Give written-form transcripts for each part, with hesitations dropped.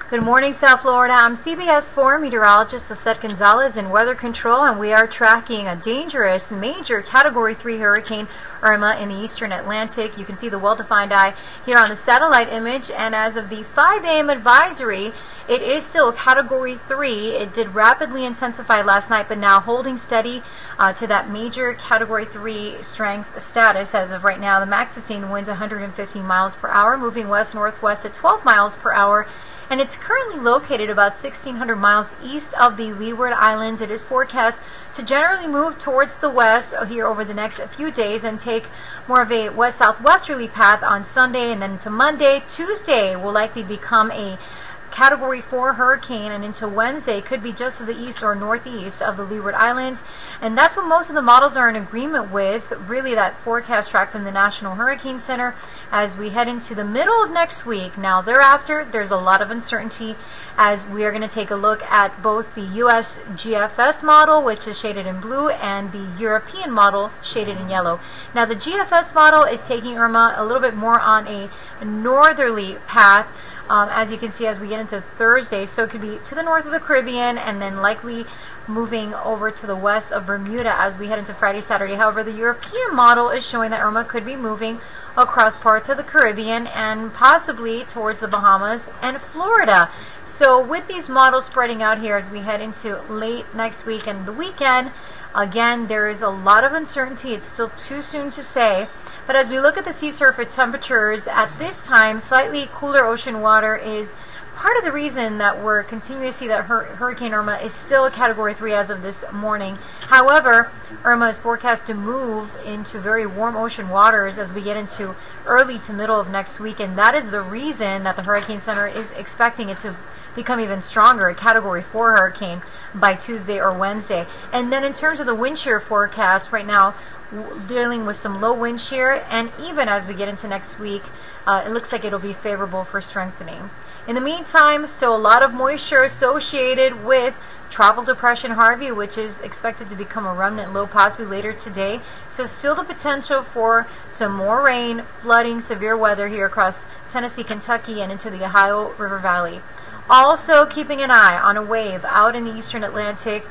Good morning, South Florida. I'm CBS 4 meteorologist Lissette Gonzalez in Weather Control, and we are tracking a dangerous major Category 3 Hurricane Irma in the eastern Atlantic. You can see the well-defined eye here on the satellite image, and as of the 5 a.m. advisory, it is still a Category 3. It did rapidly intensify last night, but now holding steady to that major Category 3 strength status as of right now. The max sustained winds 150 miles per hour, moving west-northwest at 12 miles per hour. And it's currently located about 1,600 miles east of the Leeward Islands. It is forecast to generally move towards the west here over the next few days and take more of a west-southwesterly path on Sunday, and then to Monday. Tuesday will likely become a Category 4 hurricane, and into Wednesday could be just to the east or northeast of the Leeward Islands. And that's what most of the models are in agreement with, really, that forecast track from the National Hurricane Center as we head into the middle of next week. Now thereafter, there's a lot of uncertainty as we are going to take a look at both the US GFS model, which is shaded in blue, and the European model shaded in yellow. Now the GFS model is taking Irma a little bit more on a northerly path, as you can see as we get into Thursday. So it could be to the north of the Caribbean and then likely moving over to the west of Bermuda as we head into Friday, Saturday. However, the European model is showing that Irma could be moving across parts of the Caribbean and possibly towards the Bahamas and Florida. So with these models spreading out here as we head into late next week and the weekend, again, there is a lot of uncertainty. It's still too soon to say. But as we look at the sea surface temperatures at this time, slightly cooler ocean water is part of the reason that we're continuing to see that Hurricane Irma is still a Category 3 as of this morning. However, Irma is forecast to move into very warm ocean waters as we get into early to middle of next week, and that is the reason that the Hurricane Center is expecting it to become even stronger, a Category 4 hurricane by Tuesday or Wednesday. And then in terms of the wind shear forecast right now, dealing with some low wind shear, and even as we get into next week, it looks like it'll be favorable for strengthening. In the meantime, still a lot of moisture associated with Tropical Depression Harvey, which is expected to become a remnant low possibly later today. So still the potential for some more rain, flooding, severe weather here across Tennessee, Kentucky, and into the Ohio River Valley. Also keeping an eye on a wave out in the eastern Atlantic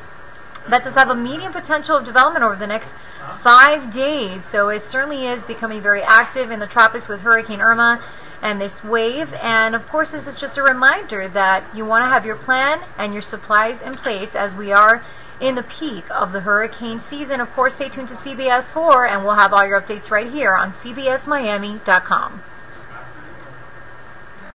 that does have a medium potential of development over the next 5 days. So it certainly is becoming very active in the tropics with Hurricane Irma and this wave. And of course, this is just a reminder that you want to have your plan and your supplies in place as we are in the peak of the hurricane season. Of course, stay tuned to CBS 4 and we'll have all your updates right here on CBSMiami.com.